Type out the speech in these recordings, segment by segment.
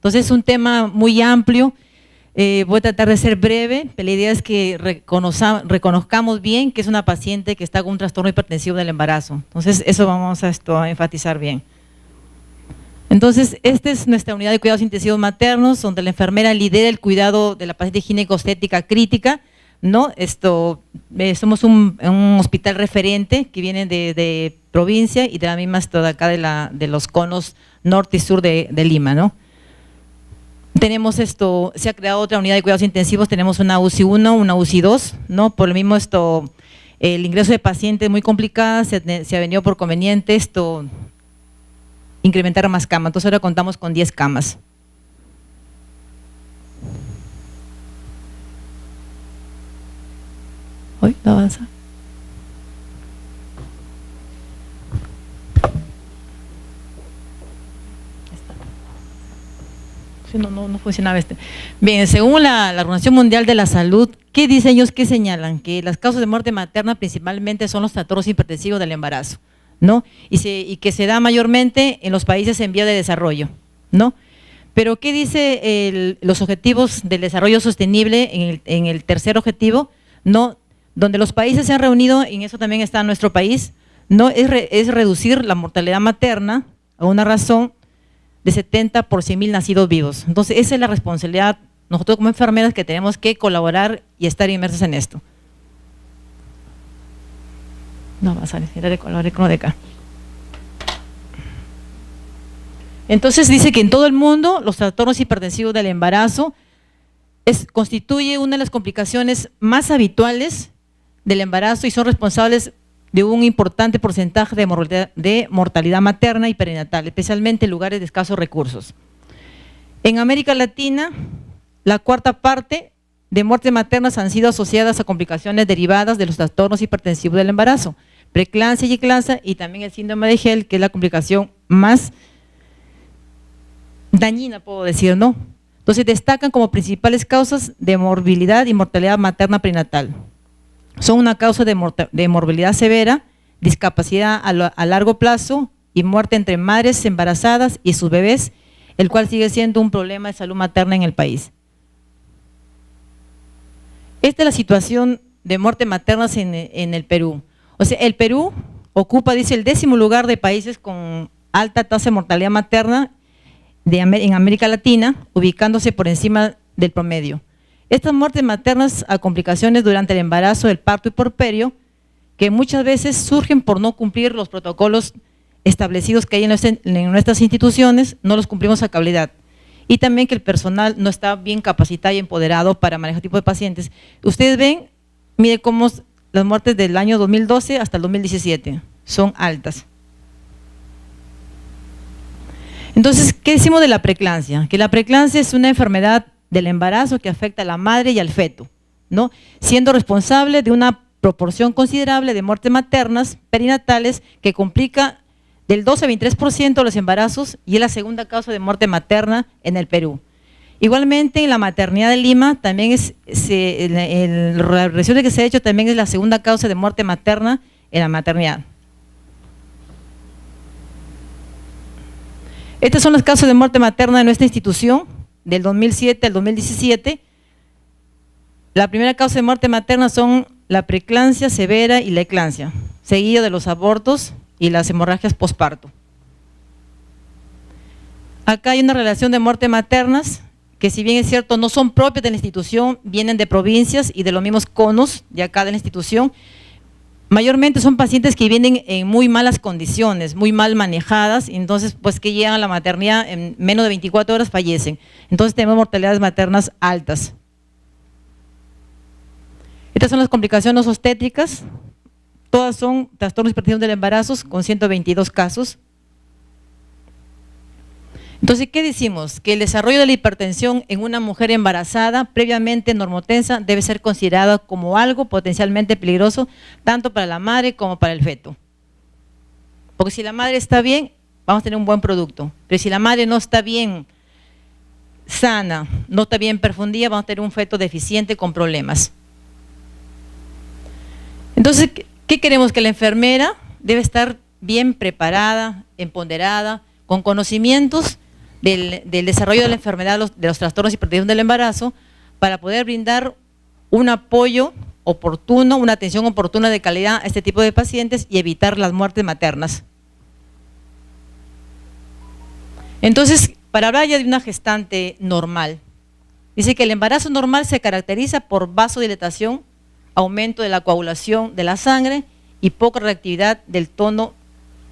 Entonces es un tema muy amplio. Voy a tratar de ser breve, pero la idea es que reconozcamos bien que es una paciente que está con un trastorno hipertensivo del embarazo. Entonces, eso vamos a enfatizar bien. Entonces, esta es nuestra unidad de cuidados intensivos maternos, donde la enfermera lidera el cuidado de la paciente gineco-obstétrica crítica, ¿no? Somos un hospital referente que viene de provincia y de la misma de acá de los conos norte y sur de Lima, ¿no? Tenemos se ha creado otra unidad de cuidados intensivos, tenemos una UCI 1, una UCI 2, ¿no? Por lo mismo el ingreso de pacientes muy complicado, se ha venido por conveniente incrementar más camas. Entonces ahora contamos con 10 camas. ¿Hoy no avanza? No funcionaba Bien, según la Organización Mundial de la Salud, ¿qué dicen ellos? ¿Qué señalan? Que las causas de muerte materna principalmente son los trastornos hipertensivos del embarazo, ¿no? Y que se da mayormente en los países en vía de desarrollo, ¿no? Pero ¿qué dice los objetivos del desarrollo sostenible en el tercer objetivo, ¿no? Donde los países se han reunido, y en eso también está nuestro país, ¿no? Es reducir la mortalidad materna a una razón de 70 por 100.000 nacidos vivos. Entonces, esa es la responsabilidad, nosotros como enfermeras, que tenemos que colaborar y estar inmersos en esto. No va a salir, era de color de acá. Entonces, dice que en todo el mundo los trastornos hipertensivos del embarazo constituye una de las complicaciones más habituales del embarazo y son responsables de un importante porcentaje de mortalidad materna y perinatal, especialmente en lugares de escasos recursos. En América Latina, la cuarta parte de muertes maternas han sido asociadas a complicaciones derivadas de los trastornos hipertensivos del embarazo, preeclampsia y eclampsia, y también el síndrome de Gel, que es la complicación más dañina, puedo decir, ¿no? Entonces, destacan como principales causas de morbilidad y mortalidad materna perinatal. Son una causa de morbilidad severa, discapacidad a largo plazo y muerte entre madres embarazadas y sus bebés, el cual sigue siendo un problema de salud materna en el país. Esta es la situación de muerte maternas en el Perú. O sea, el Perú ocupa, dice, el 10º lugar de países con alta tasa de mortalidad materna en América Latina, ubicándose por encima del promedio. Estas muertes maternas a complicaciones durante el embarazo, el parto y puerperio, que muchas veces surgen por no cumplir los protocolos establecidos que hay en nuestras instituciones, no los cumplimos a cabalidad. Y también que el personal no está bien capacitado y empoderado para manejar este tipo de pacientes. Ustedes ven, miren cómo las muertes del año 2012 hasta el 2017 son altas. Entonces, ¿qué decimos de la preeclampsia? Que la preeclampsia es una enfermedad del embarazo que afecta a la madre y al feto, ¿no? Siendo responsable de una proporción considerable de muertes maternas perinatales que complica del 12 a 23% de los embarazos y es la segunda causa de muerte materna en el Perú. Igualmente, en la maternidad de Lima, también la revisión que se ha hecho también es la segunda causa de muerte materna en la maternidad. Estos son los casos de muerte materna de nuestra institución, del 2007 al 2017. La primera causa de muerte materna son la preeclampsia severa y la eclampsia, seguido de los abortos y las hemorragias posparto. Acá hay una relación de muerte maternas que, si bien es cierto, no son propias de la institución, vienen de provincias y de los mismos conos de acá de la institución. Mayormente son pacientes que vienen en muy malas condiciones, muy mal manejadas, y entonces pues que llegan a la maternidad en menos de 24 horas fallecen. Entonces tenemos mortalidades maternas altas. Estas son las complicaciones obstétricas, todas son trastornos hipertensivos del embarazo con 122 casos. Entonces, ¿qué decimos? Que el desarrollo de la hipertensión en una mujer embarazada previamente normotensa debe ser considerado como algo potencialmente peligroso tanto para la madre como para el feto. Porque si la madre está bien, vamos a tener un buen producto. Pero si la madre no está bien sana, no está bien perfundida, vamos a tener un feto deficiente con problemas. Entonces, ¿qué queremos? Que la enfermera debe estar bien preparada, empoderada, con conocimientos del desarrollo de la enfermedad, de los trastornos hipertensivos del embarazo, para poder brindar un apoyo oportuno, una atención oportuna de calidad a este tipo de pacientes y evitar las muertes maternas. Entonces, para hablar ya de una gestante normal, dice que el embarazo normal se caracteriza por vasodilatación, aumento de la coagulación de la sangre y poca reactividad del tono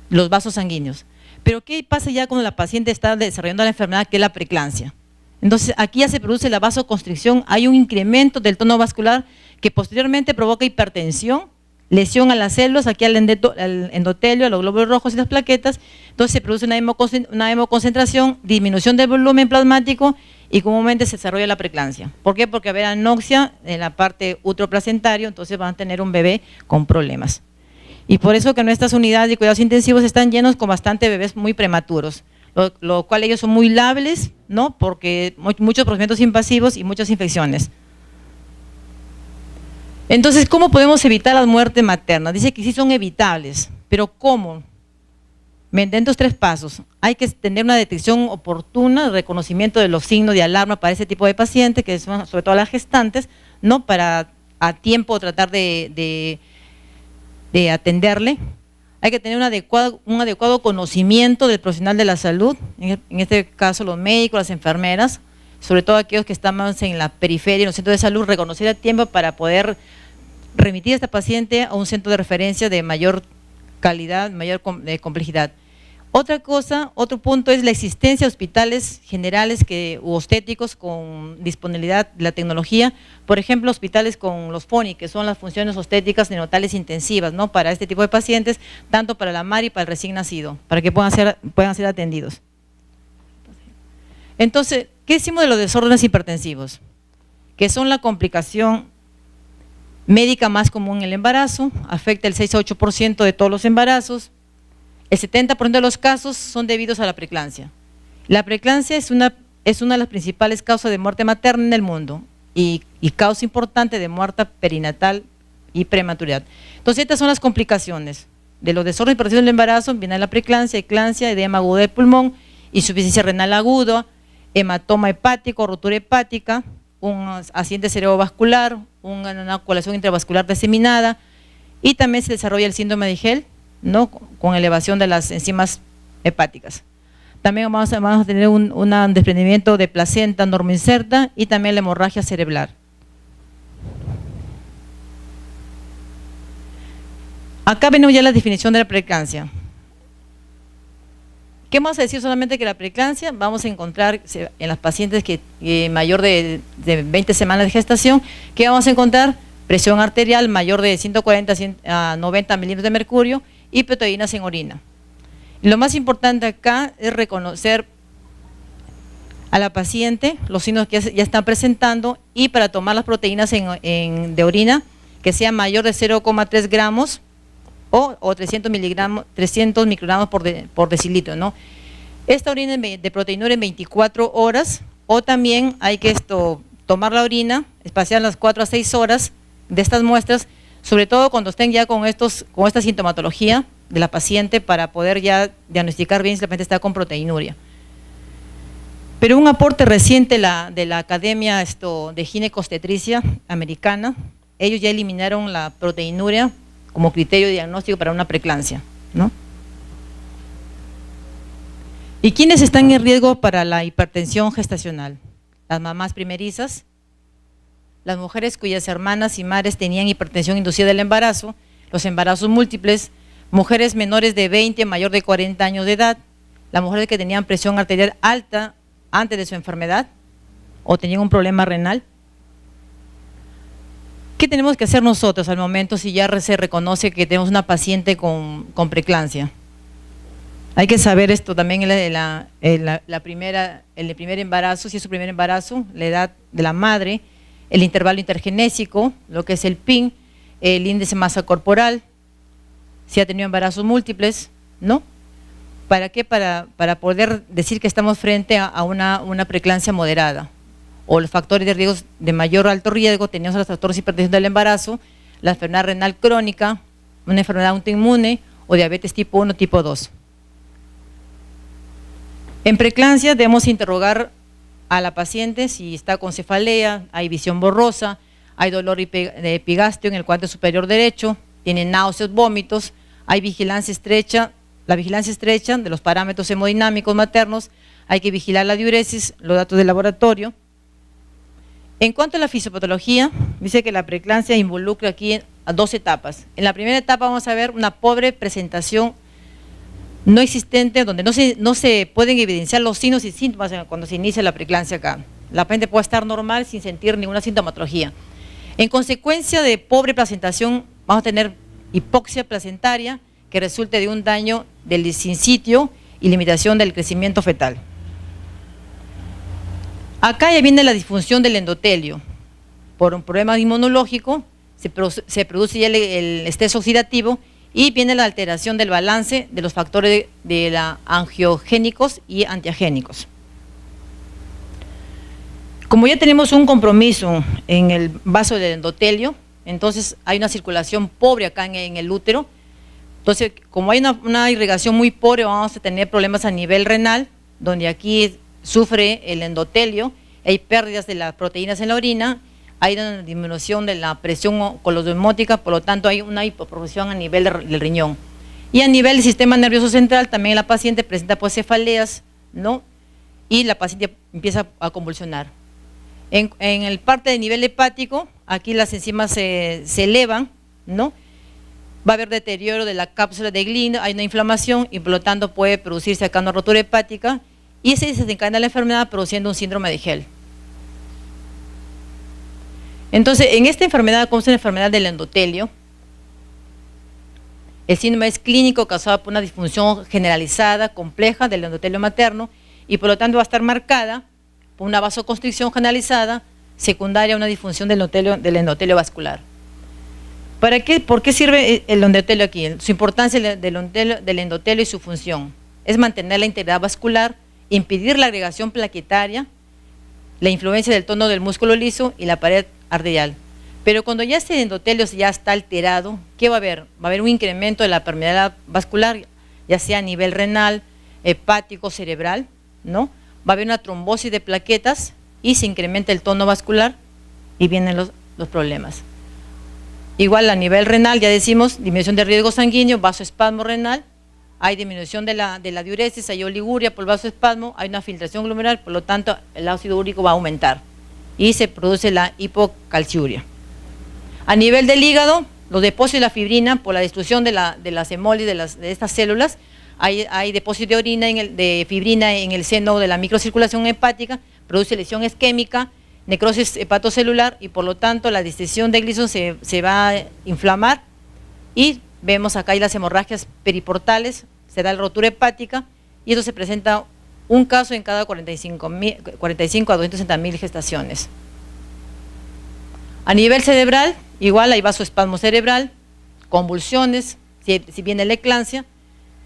de los vasos sanguíneos. Pero ¿qué pasa ya cuando la paciente está desarrollando la enfermedad, que es la preeclampsia? Entonces, aquí ya se produce la vasoconstricción, hay un incremento del tono vascular que posteriormente provoca hipertensión, lesión a las células, aquí al endotelio, a los glóbulos rojos y las plaquetas. Entonces se produce una hemoconcentración, disminución del volumen plasmático y comúnmente se desarrolla la preeclampsia. ¿Por qué? Porque habrá anoxia en la parte uteroplacentaria, entonces van a tener un bebé con problemas. Y por eso que nuestras unidades de cuidados intensivos están llenos con bastante bebés muy prematuros, lo cual ellos son muy lábiles, ¿no? Porque muchos procedimientos invasivos y muchas infecciones. Entonces, ¿cómo podemos evitar las muertes maternas? Dice que sí son evitables, pero ¿cómo? Mediante estos 3 pasos. Hay que tener una detección oportuna, reconocimiento de los signos de alarma para ese tipo de pacientes, que son sobre todo las gestantes, ¿no? Para a tiempo tratar de atenderle. Hay que tener un adecuado conocimiento del profesional de la salud, en este caso los médicos, las enfermeras, sobre todo aquellos que están más en la periferia, en los centros de salud, reconocer a tiempo para poder remitir a esta paciente a un centro de referencia de mayor calidad, mayor complejidad. Otro punto es la existencia de hospitales generales u obstétricos con disponibilidad de la tecnología, por ejemplo, hospitales con los FONI, que son las funciones obstétricas neonatales intensivas, ¿no? Para este tipo de pacientes, tanto para la madre y para el recién nacido, para que puedan ser atendidos. Entonces, ¿qué decimos de los desórdenes hipertensivos? Que son la complicación médica más común en el embarazo, afecta el 6 a 8% de todos los embarazos, el 70% de los casos son debidos a la preeclampsia. La preeclampsia es una de las principales causas de muerte materna en el mundo y causa importante de muerte perinatal y prematuridad. Entonces, estas son las complicaciones de los desórdenes hipertensivos del embarazo. Viene la preeclampsia, eclampsia, edema agudo del pulmón, insuficiencia renal aguda, hematoma hepático, rotura hepática, un accidente cerebrovascular, una coagulación intravascular diseminada, y también se desarrolla el síndrome de Gel, ¿no? Con elevación de las enzimas hepáticas. También vamos a tener un desprendimiento de placenta normoinserta y también la hemorragia cerebral. Acá vemos ya la definición de la preeclampsia. ¿Qué vamos a decir? Solamente que la preeclampsia vamos a encontrar en las pacientes que mayor de 20 semanas de gestación, que vamos a encontrar presión arterial mayor de 140 a 90 milímetros de mercurio y proteínas en orina. Y lo más importante acá es reconocer a la paciente los signos que ya están presentando, y para tomar las proteínas de orina que sean mayor de 0,3 gramos o 300 microgramos por decilitro, ¿no? Esta orina de proteinura en 24 horas, o también hay que tomar la orina, espaciar las 4 a 6 horas de estas muestras, sobre todo cuando estén ya con esta sintomatología de la paciente, para poder ya diagnosticar bien si la paciente está con proteinuria. Pero un aporte reciente de la Academia de Ginecostetricia Americana, ellos ya eliminaron la proteinuria como criterio de diagnóstico para una preeclampsia, ¿no? ¿Y quiénes están en riesgo para la hipertensión gestacional? Las mamás primerizas, las mujeres cuyas hermanas y madres tenían hipertensión inducida del embarazo, los embarazos múltiples, mujeres menores de 20 a mayor de 40 años de edad, las mujeres que tenían presión arterial alta antes de su enfermedad o tenían un problema renal. ¿Qué tenemos que hacer nosotros al momento si ya se reconoce que tenemos una paciente con preeclampsia? Hay que saber esto también en el primer embarazo, si es su primer embarazo, la edad de la madre, el intervalo intergenésico, lo que es el PIN, el índice de masa corporal, si ha tenido embarazos múltiples, ¿no? ¿Para qué? Para poder decir que estamos frente a una preeclampsia moderada. O los factores de riesgo de mayor o alto riesgo, tenemos los trastornos hipertensivos del embarazo, la enfermedad renal crónica, una enfermedad autoinmune o diabetes tipo 1, tipo 2. En preeclampsia debemos interrogar a la paciente si está con cefalea, hay visión borrosa, hay dolor de epigastrio en el cuadrante superior derecho, tiene náuseas, vómitos, hay vigilancia estrecha, la vigilancia estrecha de los parámetros hemodinámicos maternos, hay que vigilar la diuresis, los datos del laboratorio. En cuanto a la fisiopatología, dice que la preeclampsia involucra aquí a 2 etapas. En la primera etapa vamos a ver una pobre presentación no existente, donde no se pueden evidenciar los signos y síntomas cuando se inicia la preeclampsia acá. La paciente puede estar normal sin sentir ninguna sintomatología. En consecuencia de pobre presentación, vamos a tener hipoxia placentaria que resulte de un daño del sincitio y limitación del crecimiento fetal. Acá ya viene la disfunción del endotelio. Por un problema inmunológico se produce ya el estrés oxidativo y viene la alteración del balance de los factores de la angiogénicos y antiagénicos. Como ya tenemos un compromiso en el vaso del endotelio, entonces hay una circulación pobre acá en el útero. Entonces, como hay una irrigación muy pobre, vamos a tener problemas a nivel renal, donde aquí sufre el endotelio, hay pérdidas de las proteínas en la orina, hay una disminución de la presión colosdemótica, por lo tanto hay una hipopresión a nivel del riñón. Y a nivel del sistema nervioso central, también la paciente presenta pues cefaleas, ¿no? Y la paciente empieza a convulsionar. En el parte de nivel hepático, aquí las enzimas se elevan, ¿no? Va a haber deterioro de la cápsula de Gleason, hay una inflamación y por lo tanto puede producirse acá una rotura hepática y se desencadena la enfermedad produciendo un síndrome de Hell. Entonces, en esta enfermedad, como es una enfermedad del endotelio, el síndrome es clínico causado por una disfunción generalizada, compleja del endotelio materno y por lo tanto va a estar marcada por una vasoconstricción generalizada secundaria a una disfunción del endotelio vascular. ¿Por qué sirve el endotelio aquí? Su importancia del endotelio y su función es mantener la integridad vascular, impedir la agregación plaquetaria, la influencia del tono del músculo liso y la pared arterial. Pero cuando ya este endotelio ya está alterado, ¿qué va a haber? Va a haber un incremento de la permeabilidad vascular, ya sea a nivel renal, hepático, cerebral, ¿no? Va a haber una trombosis de plaquetas y se incrementa el tono vascular y vienen los problemas. Igual a nivel renal, ya decimos, disminución de riesgo sanguíneo, vasoespasmo renal, hay disminución de la diuresis, hay oliguria por vasoespasmo, hay una filtración glomerular, por lo tanto el ácido úrico va a aumentar y se produce la hipocalciuria. A nivel del hígado, los depósitos de la fibrina, por la destrucción de las hemolis de estas células, hay depósito de orina, de fibrina en el seno de la microcirculación hepática, produce lesión isquémica, necrosis hepatocelular y por lo tanto la distensión de Gleason se va a inflamar y vemos acá hay las hemorragias periportales, se da la rotura hepática y eso se presenta un caso en cada 45 a 260.000 gestaciones. A nivel cerebral, igual hay vasoespasmo cerebral, convulsiones, si viene la eclampsia,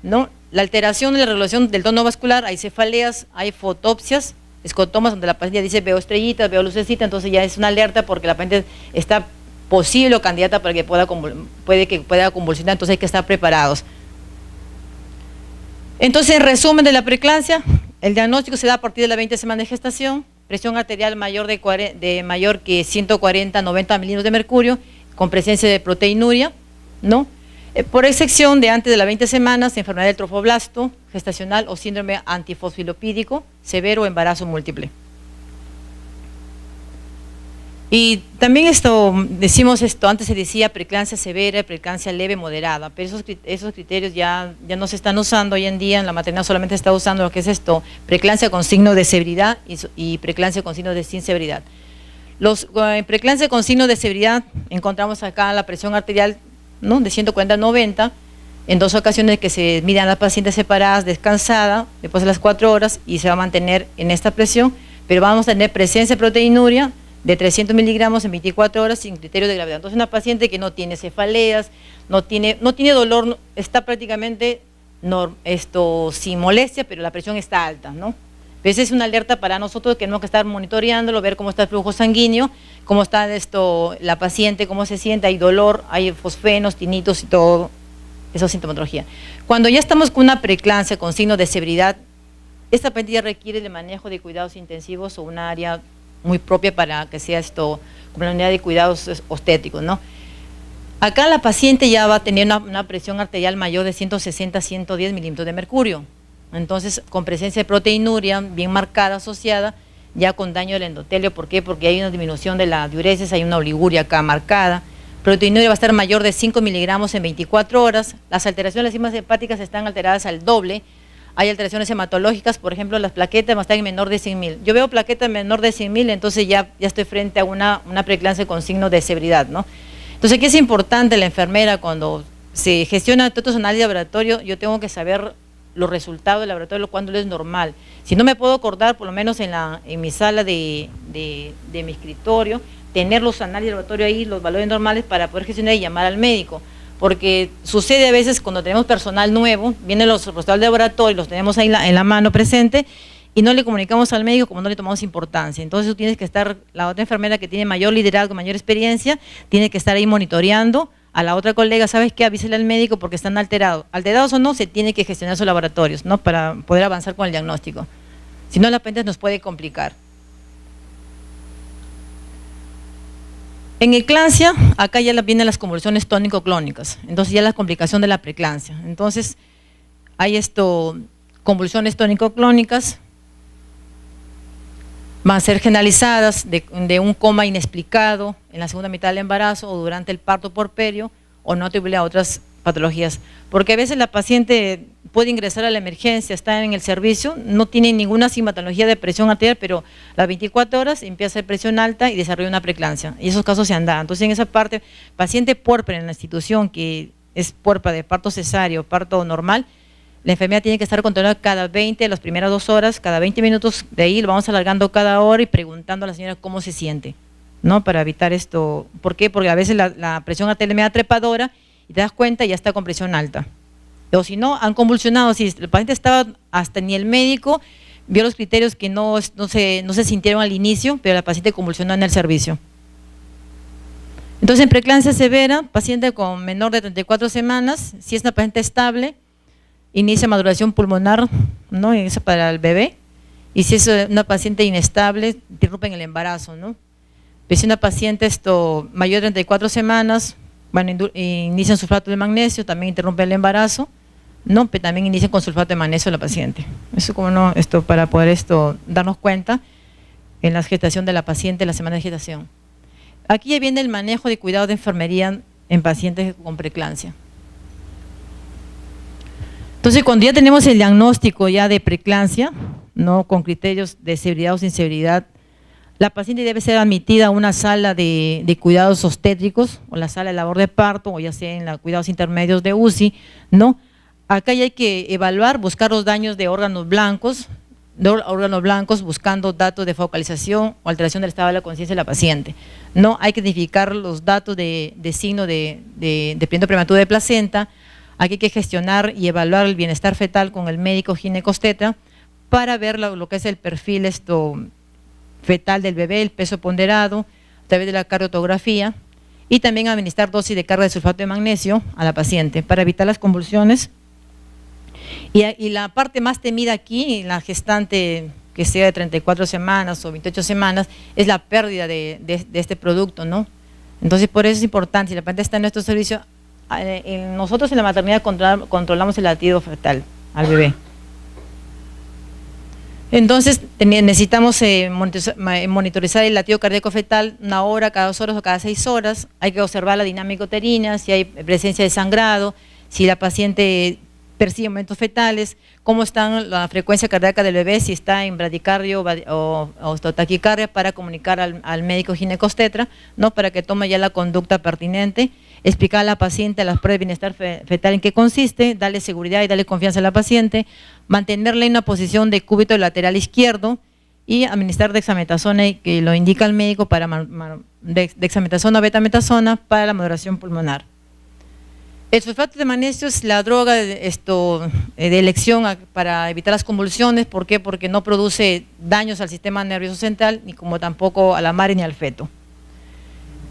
¿no? La alteración de la regulación del tono vascular, hay cefaleas, hay fotopsias, escotomas donde la paciente dice veo estrellitas, veo lucecitas, entonces ya es una alerta porque la paciente está posible o candidata para que pueda convulsionar, entonces hay que estar preparados. Entonces, en resumen de la preeclampsia, el diagnóstico se da a partir de la 20 semanas de gestación, presión arterial mayor mayor que 140 a 90 milímetros de mercurio, con presencia de proteinuria, ¿no? Por excepción de antes de las 20 semanas, enfermedad del trofoblasto gestacional o síndrome antifosfolipídico severo o embarazo múltiple. Y también decimos esto, antes se decía preeclampsia severa, preeclampsia leve, moderada, pero esos criterios ya no se están usando hoy en día, en la maternidad solamente se está usando lo que es preeclampsia con signo de severidad y preeclampsia con signo de sin severidad. En preeclampsia con signo de severidad encontramos acá la presión arterial, ¿no?, de 140 a 90, en 2 ocasiones que se midan las pacientes separadas, descansada, después de las 4 horas y se va a mantener en esta presión, pero vamos a tener presencia de proteinuria de 300 miligramos en 24 horas sin criterio de gravedad. Entonces una paciente que no tiene cefaleas, no tiene dolor, está prácticamente sin molestia, pero la presión está alta, ¿no? Esa es una alerta para nosotros que tenemos que estar monitoreándolo, ver cómo está el flujo sanguíneo, cómo está la paciente, cómo se siente, hay dolor, hay fosfenos, tinitos y todo, eso es sintomatología. Cuando ya estamos con una preeclampsia con signo de severidad, esta paciente ya requiere de manejo de cuidados intensivos o un área muy propia para que sea esto como la unidad de cuidados obstétricos, ¿no? Acá la paciente ya va a tener una presión arterial mayor de 160 a 110 milímetros de mercurio. Entonces, con presencia de proteinuria bien marcada, asociada, ya con daño del endotelio. ¿Por qué? Porque hay una disminución de la diuresis, hay una oliguria acá marcada. Proteinuria va a estar mayor de 5 miligramos en 24 horas. Las alteraciones de las enzimas hepáticas están alteradas al doble. Hay alteraciones hematológicas, por ejemplo, las plaquetas van a estar en menor de 100.000. Yo veo plaquetas menor de 100.000, entonces ya estoy frente a una preeclampsia con signo de severidad, ¿no? Entonces, ¿qué es importante la enfermera cuando se gestiona todos los análisis de laboratorio? Yo tengo que saber los resultados del laboratorio, cuándo es normal. Si no me puedo acordar, por lo menos en mi sala de mi escritorio, tener los análisis de laboratorio ahí, los valores normales, para poder gestionar y llamar al médico. Porque sucede a veces cuando tenemos personal nuevo, vienen los resultados del laboratorio, los tenemos ahí en la mano presente, y no le comunicamos al médico como no le tomamos importancia. Entonces tú tienes que estar, la otra enfermera que tiene mayor liderazgo, mayor experiencia, tiene que estar ahí monitoreando a la otra colega. ¿Sabes qué? Avísale al médico porque están alterados. Alterados o no, se tiene que gestionar sus laboratorios, ¿no? Para poder avanzar con el diagnóstico. Si no, la paciente nos puede complicar. En eclampsia, acá ya vienen las convulsiones tónico-clónicas, entonces ya la complicación de la preeclampsia. Entonces, hay convulsiones tónico-clónicas, van a ser generalizadas de un coma inexplicado en la segunda mitad del embarazo o durante el parto porperio o no atribuible a otras patologías. Porque a veces la paciente puede ingresar a la emergencia, está en el servicio, no tiene ninguna sintomatología de presión arterial, pero a las 24 horas empieza a hacer presión alta y desarrolla una preeclampsia. Y esos casos se han dado. Entonces, en esa parte, paciente puérpera en la institución, que es puérpera de parto cesáreo, parto normal, la enfermera tiene que estar controlada cada 20, las primeras 2 horas, cada 20 minutos, de ahí lo vamos alargando cada hora y preguntando a la señora cómo se siente, ¿no? Para evitar esto. ¿Por qué? Porque a veces la presión arterial media trepadora y te das cuenta y ya está con presión alta. O si no, han convulsionado, si el paciente estaba, hasta ni el médico vio los criterios que no se sintieron al inicio, pero la paciente convulsionó en el servicio. Entonces, en preeclampsia severa, paciente con menor de 34 semanas, si es una paciente estable, inicia maduración pulmonar, ¿no? Eso para el bebé. Y si es una paciente inestable, interrumpen el embarazo, ¿no? Pero si una paciente mayor de 34 semanas, bueno, inician sulfato de magnesio, también interrumpe el embarazo, ¿no? Pero también inician con sulfato de magnesio la paciente. Eso como no, para poder darnos cuenta en la gestación de la paciente, la semana de gestación. Aquí ya viene el manejo de cuidado de enfermería en pacientes con preeclampsia. Entonces, cuando ya tenemos el diagnóstico ya de preeclampsia, ¿no? Con criterios de severidad o sin severidad, la paciente debe ser admitida a una sala de cuidados obstétricos o la sala de labor de parto, o ya sea en los cuidados intermedios de UCI, ¿no? Acá ya hay que evaluar, buscar los daños de órganos blancos, buscando datos de focalización o alteración del estado de la conciencia de la paciente. No hay que identificar los datos de signo de dependiendo prematuro de placenta. Aquí hay que gestionar y evaluar el bienestar fetal con el médico ginecobstetra para ver lo que es el perfil fetal del bebé, el peso ponderado, a través de la cardiografía, y también administrar dosis de carga de sulfato de magnesio a la paciente para evitar las convulsiones. Y la parte más temida aquí, la gestante que sea de 34 semanas o 28 semanas, es la pérdida de este producto, ¿no? Entonces, por eso es importante, si la paciente está en nuestro servicio, nosotros en la maternidad controlamos el latido fetal al bebé. Entonces necesitamos monitorizar el latido cardíaco fetal 1 hora, cada 2 horas o cada 6 horas. Hay que observar la dinámica uterina, si hay presencia de sangrado, si la paciente percibe momentos fetales, cómo está la frecuencia cardíaca del bebé, si está en bradicardio o taquicardia, para comunicar al médico ginecobstetra, ¿no? Para que tome ya la conducta pertinente, explicar a la paciente las pruebas de bienestar fetal en qué consiste, darle seguridad y darle confianza a la paciente, mantenerla en una posición de cúbito lateral izquierdo y administrar dexametasona, que lo indica el médico, para dexametasona o betametasona para la moderación pulmonar. El sulfato de magnesio es la droga de elección para evitar las convulsiones. ¿Por qué? Porque no produce daños al sistema nervioso central, ni como tampoco a la madre ni al feto.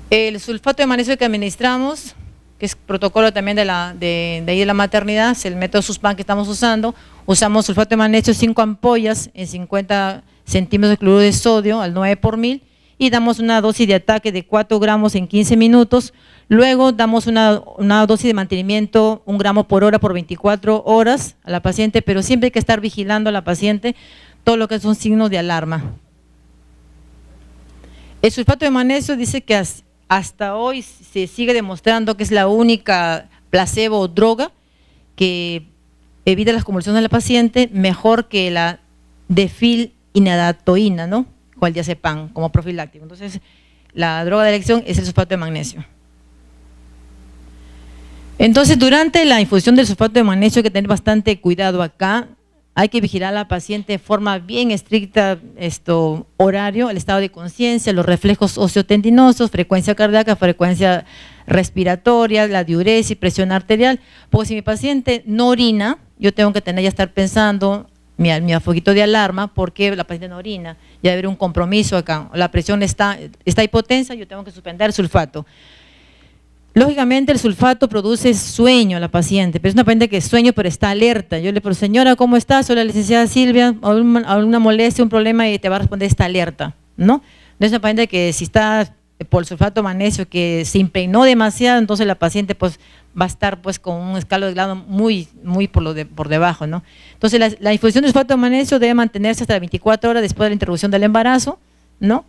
El sulfato de magnesio que administramos, que es protocolo también de ahí de la maternidad, es el método SUSPAN que estamos usando. Usamos sulfato de magnesio 5 ampollas en 50 centímetros de cloruro de sodio al 9/1000 y damos una dosis de ataque de 4 gramos en 15 minutos. Luego damos una dosis de mantenimiento 1 gramo por hora por 24 horas a la paciente, pero siempre hay que estar vigilando a la paciente todo lo que son signos de alarma. El sulfato de magnesio dice que hasta hoy se sigue demostrando que es la única placebo o droga que evita las convulsiones de la paciente mejor que la defilinadatoína, ¿no? O el diazepam como profiláctico. Entonces, la droga de elección es el sulfato de magnesio. Entonces, durante la infusión del sulfato de magnesio hay que tener bastante cuidado acá. Hay que vigilar a la paciente de forma bien estricta, horario, el estado de conciencia, los reflejos osteotendinosos, frecuencia cardíaca, frecuencia respiratoria, la diuresis, presión arterial. Porque si mi paciente no orina, yo tengo que ya estar pensando mi foquito de alarma, porque la paciente no orina, ya debe haber un compromiso acá. La presión está hipotensa, yo tengo que suspender el sulfato. Lógicamente el sulfato produce sueño a la paciente, pero es una paciente que sueño pero está alerta. Yo le digo, señora, ¿cómo está? Soy la licenciada Silvia, alguna molestia, un problema, y te va a responder, está alerta, ¿no? No es una paciente que si está por el sulfato magnesio que se impregnó demasiado, entonces la paciente pues va a estar pues con un escalo de grado muy por debajo, ¿no? Entonces la infusión de sulfato de magnesio debe mantenerse hasta las 24 horas después de la interrupción del embarazo, ¿no?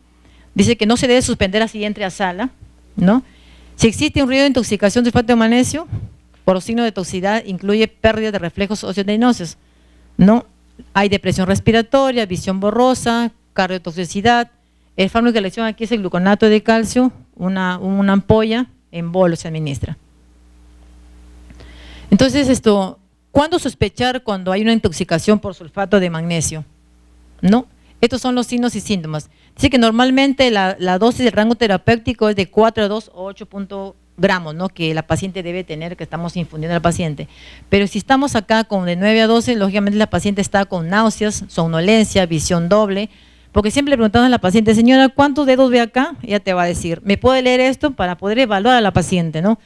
Dice que no se debe suspender así entre a sala, ¿no? Si existe un riesgo de intoxicación de sulfato de magnesio, por los signos de toxicidad, incluye pérdida de reflejos osteotendinosos, ¿no? Hay depresión respiratoria, visión borrosa, cardiotoxicidad. El fármaco de elección aquí es el gluconato de calcio, una ampolla en bolo se administra. Entonces, ¿cuándo sospechar cuando hay una intoxicación por sulfato de magnesio? ¿No? Estos son los signos y síntomas. Dice que normalmente la dosis del rango terapéutico es de 4 a 2 o 8 gramos, ¿no? Que la paciente debe tener, que estamos infundiendo al paciente. Pero si estamos acá con de 9 a 12, lógicamente la paciente está con náuseas, somnolencia, visión doble, porque siempre le preguntamos a la paciente, señora, ¿cuántos dedos ve acá? Ella te va a decir, ¿me puede leer esto? Para poder evaluar a la paciente, ¿no?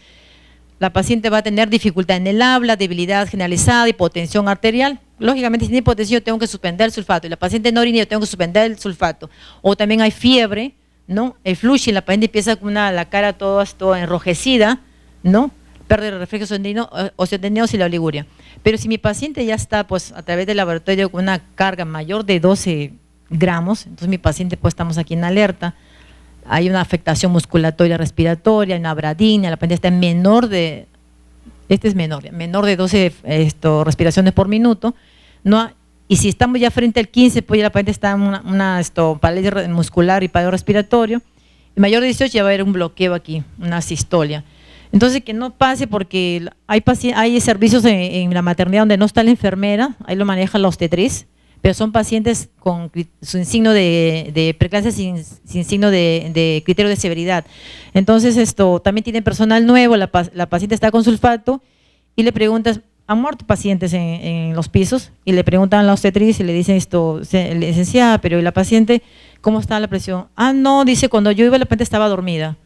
La paciente va a tener dificultad en el habla, debilidad generalizada, hipotensión arterial. Lógicamente, si tiene hipotensión, yo tengo que suspender el sulfato. Y la paciente no orina, yo tengo que suspender el sulfato. O también hay fiebre, ¿no? El flushing, la paciente empieza con la cara toda enrojecida, ¿no? Pérdida de reflejos osteotendinosos y la oliguria. Pero si mi paciente ya está, pues, a través del laboratorio con una carga mayor de 12 gramos, entonces mi paciente, pues, estamos aquí en alerta. Hay una afectación musculatoria respiratoria, una bradinia, la paciente está en menor de 12 respiraciones por minuto, ¿no? Y si estamos ya frente al 15, pues ya la paciente está en una parálisis muscular y paro respiratorio, y mayor de 18 ya va a haber un bloqueo aquí, una sistolia. Entonces, que no pase, porque hay servicios en la maternidad donde no está la enfermera, ahí lo maneja la obstetriz, pero son pacientes sin signo de preeclampsia, sin signo de criterio de severidad. Entonces, también tienen personal nuevo, la paciente está con sulfato y le preguntas, ¿han muerto pacientes en los pisos? Y le preguntan a la obstetriz y le dicen licenciada, pero ¿y la paciente cómo está la presión? Ah, no, dice, cuando yo iba la paciente estaba dormida.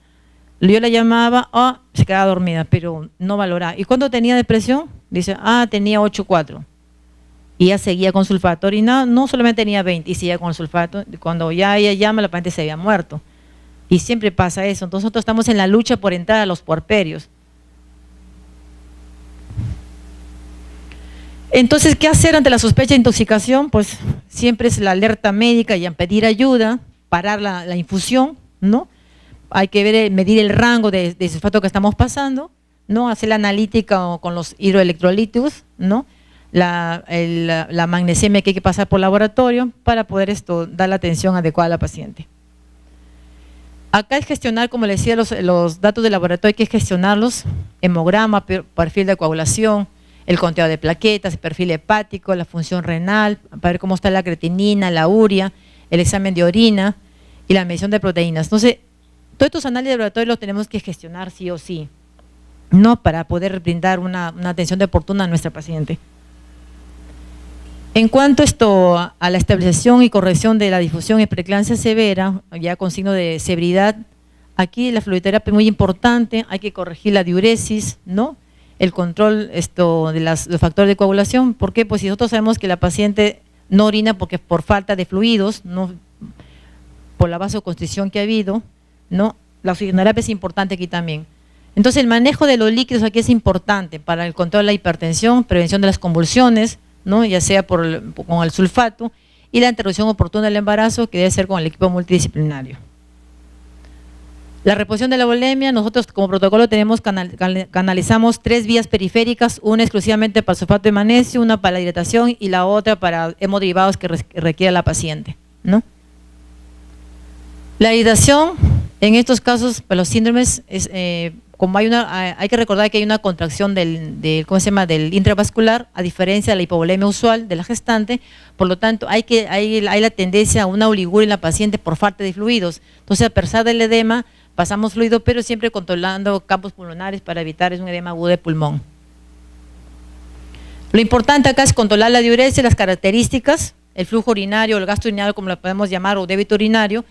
Yo la llamaba, se quedaba dormida, pero no valoraba. ¿Y cuándo tenía depresión? Dice, tenía 8,4. Y ella seguía con sulfato, orinaba, no solamente tenía 20 y seguía con el sulfato. Cuando ya ella llama, la paciente se había muerto. Y siempre pasa eso. Entonces nosotros estamos en la lucha por entrar a los puerperios. Entonces, ¿qué hacer ante la sospecha de intoxicación? Pues siempre es la alerta médica y pedir ayuda, parar la infusión, ¿no? Hay que medir el rango de sulfato que estamos pasando, ¿no? Hacer la analítica con los hidroelectrolitos, ¿no? La magnesemia que hay que pasar por laboratorio para poder dar la atención adecuada a la paciente. Acá es gestionar, como les decía, los datos de laboratorio, hay que gestionarlos, hemograma, perfil de coagulación, el conteo de plaquetas, el perfil hepático, la función renal, para ver cómo está la creatinina, la urea, el examen de orina y la medición de proteínas. Entonces, todos estos análisis de laboratorio los tenemos que gestionar sí o sí, ¿no? Para poder brindar una atención oportuna a nuestra paciente. En cuanto a la estabilización y corrección de la difusión en preeclampsia severa, ya con signo de severidad, Aquí la fluidoterapia es muy importante, hay que corregir la diuresis, ¿no? El control de los factores de coagulación. ¿Por qué? Pues si nosotros sabemos que la paciente no orina porque por falta de fluidos, no por la vasoconstricción que ha habido, ¿no? La oxigenoterapia es importante aquí también. Entonces el manejo de los líquidos aquí es importante para el control de la hipertensión, prevención de las convulsiones, ¿no? Ya sea con el sulfato, y la interrupción oportuna del embarazo, que debe ser con el equipo multidisciplinario. La reposición de la volemia, nosotros como protocolo canalizamos 3 vías periféricas, una exclusivamente para el sulfato de magnesio, una para la hidratación y la otra para hemoderivados que requiere la paciente, ¿no? La hidratación, en estos casos, para los síndromes, como hay que recordar que hay una contracción ¿cómo se llama?, del intravascular, a diferencia de la hipovolemia usual de la gestante, por lo tanto hay la tendencia a una oliguria en la paciente por falta de fluidos. Entonces, a pesar del edema, pasamos fluido, pero siempre controlando campos pulmonares para evitar un edema agudo de pulmón. Lo importante acá es controlar la diuresis, las características, el flujo urinario, el gasto urinario, como lo podemos llamar, o débito urinario.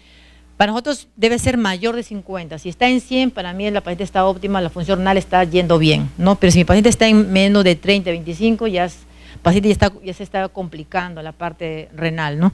Para nosotros debe ser mayor de 50. Si está en 100, para mí la paciente está óptima, la función renal está yendo bien, ¿no? Pero si mi paciente está en menos de 30, 25, el paciente ya se está complicando la parte renal, ¿no?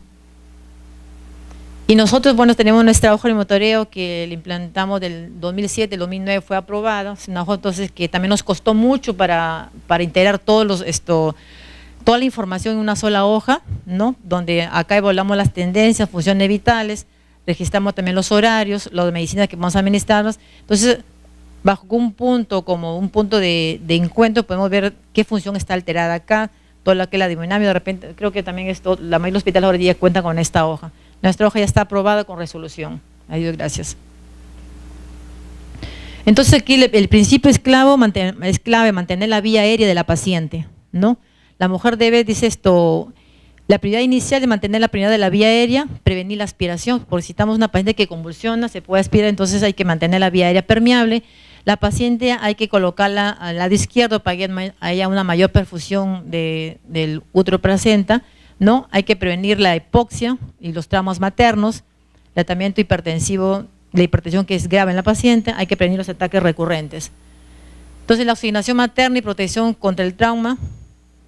Y nosotros, bueno, tenemos nuestra hoja de monitoreo que le implantamos del 2007, el 2009 fue aprobada, entonces que también nos costó mucho para integrar toda la información en una sola hoja, ¿no? Donde acá evaluamos las tendencias, funciones vitales, registramos también los horarios, las medicinas que vamos a administrarnos. Entonces, bajo un punto, como un punto de encuentro, podemos ver qué función está alterada acá, toda la que es la hemodinámica. De repente, creo que también la mayoría de los hospitales ahora día cuentan con esta hoja. Nuestra hoja ya está aprobada con resolución. Adiós, gracias. Entonces, aquí el principio es clave mantener la vía aérea de la paciente, ¿no? La mujer debe, la prioridad inicial de mantener la prioridad de la vía aérea, prevenir la aspiración, porque si estamos una paciente que convulsiona, se puede aspirar, entonces hay que mantener la vía aérea permeable. La paciente hay que colocarla al lado izquierdo para que haya una mayor perfusión del útero placenta, ¿no? Hay que prevenir la hipoxia y los traumas maternos, el tratamiento hipertensivo, la hipertensión que es grave en la paciente, hay que prevenir los ataques recurrentes. Entonces la oxigenación materna y protección contra el trauma,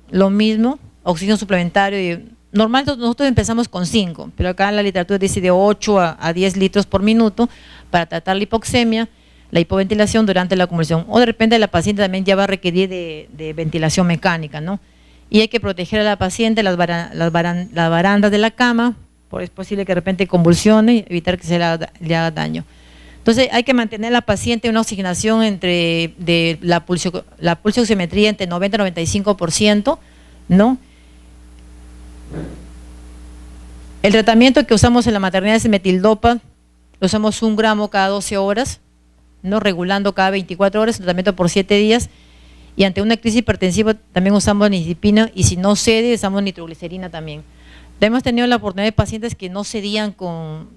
lo mismo. Oxígeno suplementario, normal nosotros empezamos con 5, pero acá en la literatura dice de 8 a 10 litros por minuto para tratar la hipoxemia, la hipoventilación durante la convulsión, o de repente la paciente también ya va a requerir de ventilación mecánica, ¿no? Y hay que proteger a la paciente las barandas de la cama, porque es posible que de repente convulsione, evitar que le haga daño. Entonces hay que mantener a la paciente una oxigenación de la pulsioximetría entre 90 y 95%, ¿no? El tratamiento que usamos en la maternidad es metildopa, lo usamos 1 gramo cada 12 horas, ¿no? Regulando cada 24 horas, tratamiento por 7 días, y ante una crisis hipertensiva también usamos nizipina, y si no cede, usamos nitroglicerina también. Hemos tenido la oportunidad de pacientes que no cedían con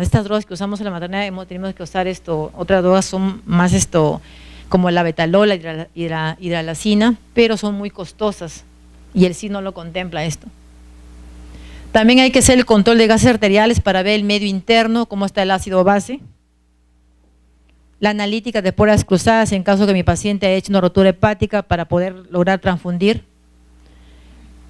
estas drogas que usamos en la maternidad, hemos tenido que usar otras drogas son más como la betalol, la hidralacina, pero son muy costosas, y el sí no lo contempla esto. También hay que hacer el control de gases arteriales para ver el medio interno, cómo está el ácido base. La analítica de poras cruzadas en caso que mi paciente haya hecho una rotura hepática para poder lograr transfundir.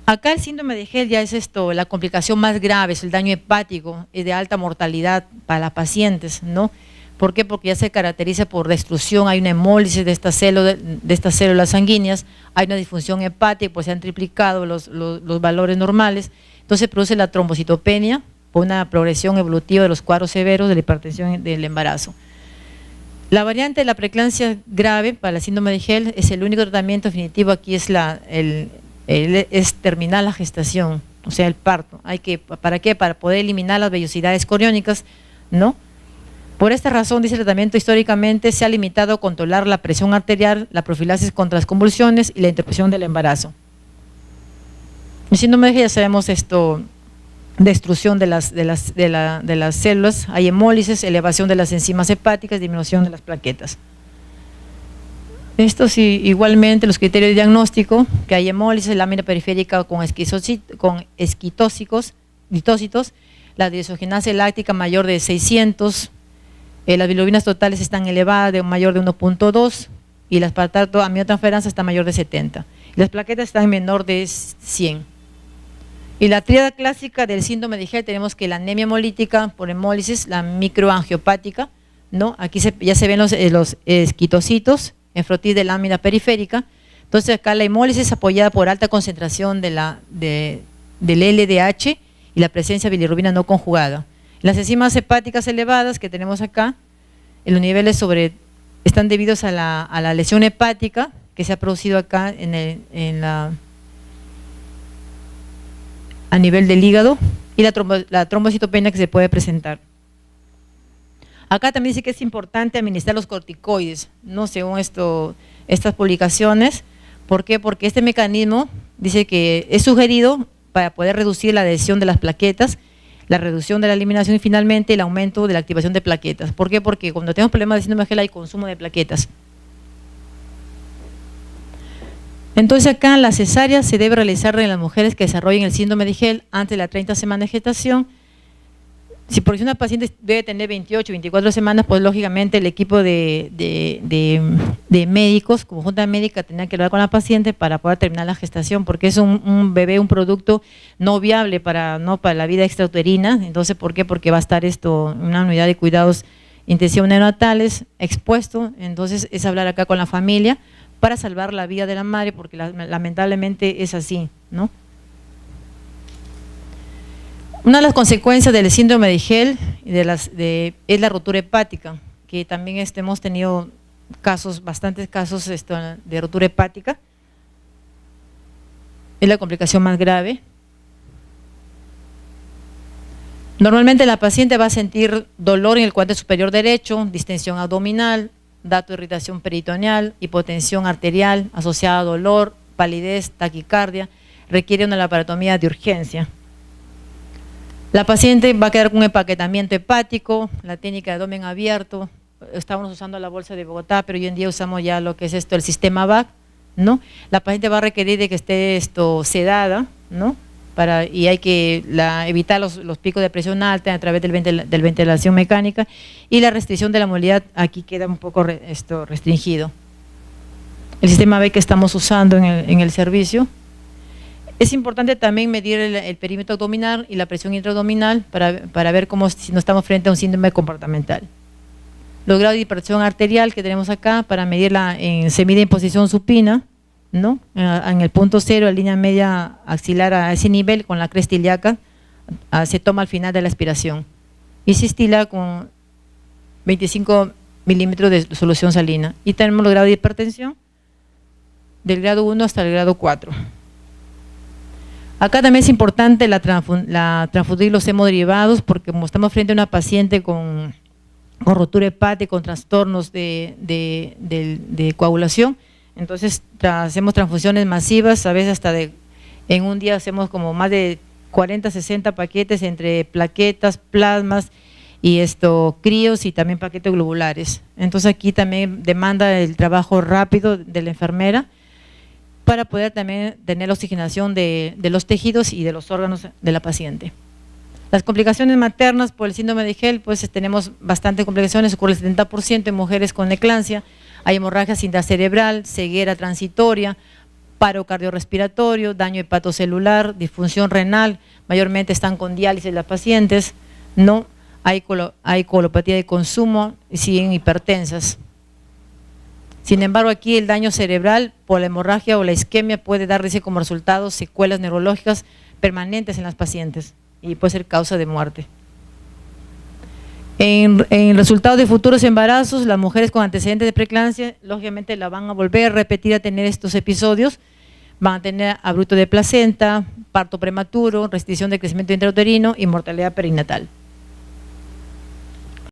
Acá el síndrome de Hell ya es la complicación más grave, es el daño hepático, es de alta mortalidad para las pacientes, ¿no? ¿Por qué? Porque ya se caracteriza por destrucción, hay una hemólisis de estas células sanguíneas, hay una disfunción hepática, pues se han triplicado los valores normales, entonces produce la trombocitopenia por una progresión evolutiva de los cuadros severos de la hipertensión del embarazo. La variante de la preeclampsia grave para el síndrome de Hell es el único tratamiento definitivo, aquí es es terminar la gestación, o sea, el parto. ¿Para qué? Para poder eliminar las vellosidades coriónicas, ¿no? Por esta razón, dice el tratamiento históricamente se ha limitado a controlar la presión arterial, la profilaxis contra las convulsiones y la interrupción del embarazo. El síndrome de Hell ya sabemos destrucción de las células, hay hemólisis, elevación de las enzimas hepáticas, disminución de las plaquetas. Esto sí, igualmente los criterios de diagnóstico, que hay hemólisis, lámina periférica con esquitócitos, la desogenasa láctica mayor de 600, Las bilirrubinas totales están elevadas, de mayor de 1.2, y las aspartato aminotransferasa está mayor de 70. Y las plaquetas están menor de 100. Y la tríada clásica del síndrome de Gel tenemos que la anemia hemolítica por hemólisis, la microangiopática, ¿no? Aquí ya se ven los esquitocitos, enfrotis de lámina periférica. Entonces acá la hemólisis apoyada por alta concentración del LDH y la presencia de bilirrubina no conjugada. Las enzimas hepáticas elevadas que tenemos acá, los niveles están debidos a la lesión hepática que se ha producido acá a nivel del hígado, y la trombocitopenia que se puede presentar. Acá también dice que es importante administrar los corticoides, ¿no? Según estas publicaciones. ¿Por qué? Porque este mecanismo dice que es sugerido para poder reducir la adhesión de las plaquetas, la reducción de la eliminación y finalmente el aumento de la activación de plaquetas. ¿Por qué? Porque cuando tenemos problemas de síndrome de Gel hay consumo de plaquetas. Entonces acá la cesárea se debe realizar en las mujeres que desarrollen el síndrome de Gel antes de la 30 semana de gestación. Si por si una paciente debe tener 28, 24 semanas, pues lógicamente el equipo de médicos, como junta médica, tendrá que hablar con la paciente para poder terminar la gestación, porque es un bebé, un producto no viable para la vida extrauterina. Entonces, ¿por qué? Porque va a estar en una unidad de cuidados intensivos neonatales, expuesto. Entonces, es hablar acá con la familia para salvar la vida de la madre, porque lamentablemente es así, ¿no? Una de las consecuencias del síndrome de Gel es la rotura hepática, que también hemos tenido bastantes casos de rotura hepática. Es la complicación más grave. Normalmente la paciente va a sentir dolor en el cuadrante superior derecho, distensión abdominal, dato de irritación peritoneal, hipotensión arterial asociada a dolor, palidez, taquicardia, requiere una laparotomía de urgencia. La paciente va a quedar con un empaquetamiento hepático, la técnica de abdomen abierto. Estábamos usando la bolsa de Bogotá, pero hoy en día usamos ya lo que es el sistema VAC, ¿no? La paciente va a requerir de que esté sedada, ¿no? Y hay que evitar los picos de presión alta a través de ventilación mecánica, y la restricción de la movilidad aquí queda un poco restringido. El sistema VAC que estamos usando en el servicio. Es importante también medir el perímetro abdominal y la presión intraabdominal para ver si no estamos frente a un síndrome comportamental. Los grados de hipertensión arterial que tenemos acá, para medirla se mide en posición supina, ¿no? En el punto cero, en línea media axilar a ese nivel, con la cresta ilíaca, se toma al final de la aspiración. Y se estila con 25 milímetros de solución salina. Y tenemos los grados de hipertensión del grado 1 hasta el grado 4. Acá también es importante transfundir los hemoderivados, porque como estamos frente a una paciente con rotura hepática, con trastornos de coagulación, entonces hacemos transfusiones masivas, a veces en un día hacemos como más de 40, 60 paquetes entre plaquetas, plasmas y críos y también paquetes globulares. Entonces aquí también demanda el trabajo rápido de la enfermera, para poder también tener la oxigenación de los tejidos y de los órganos de la paciente. Las complicaciones maternas por el síndrome de Gel, pues tenemos bastantes complicaciones, ocurre el 70% en mujeres con eclampsia, hay hemorragia intracerebral, ceguera transitoria, paro cardiorrespiratorio, daño hepatocelular, disfunción renal, mayormente están con diálisis las pacientes, ¿no? Hay coagulopatía de consumo y siguen hipertensas. Sin embargo, aquí el daño cerebral por la hemorragia o la isquemia puede darse como resultado secuelas neurológicas permanentes en las pacientes y puede ser causa de muerte. En resultado de futuros embarazos, las mujeres con antecedentes de preeclampsia, lógicamente la van a volver a repetir a tener estos episodios, van a tener abrupto de placenta, parto prematuro, restricción de crecimiento intrauterino y mortalidad perinatal.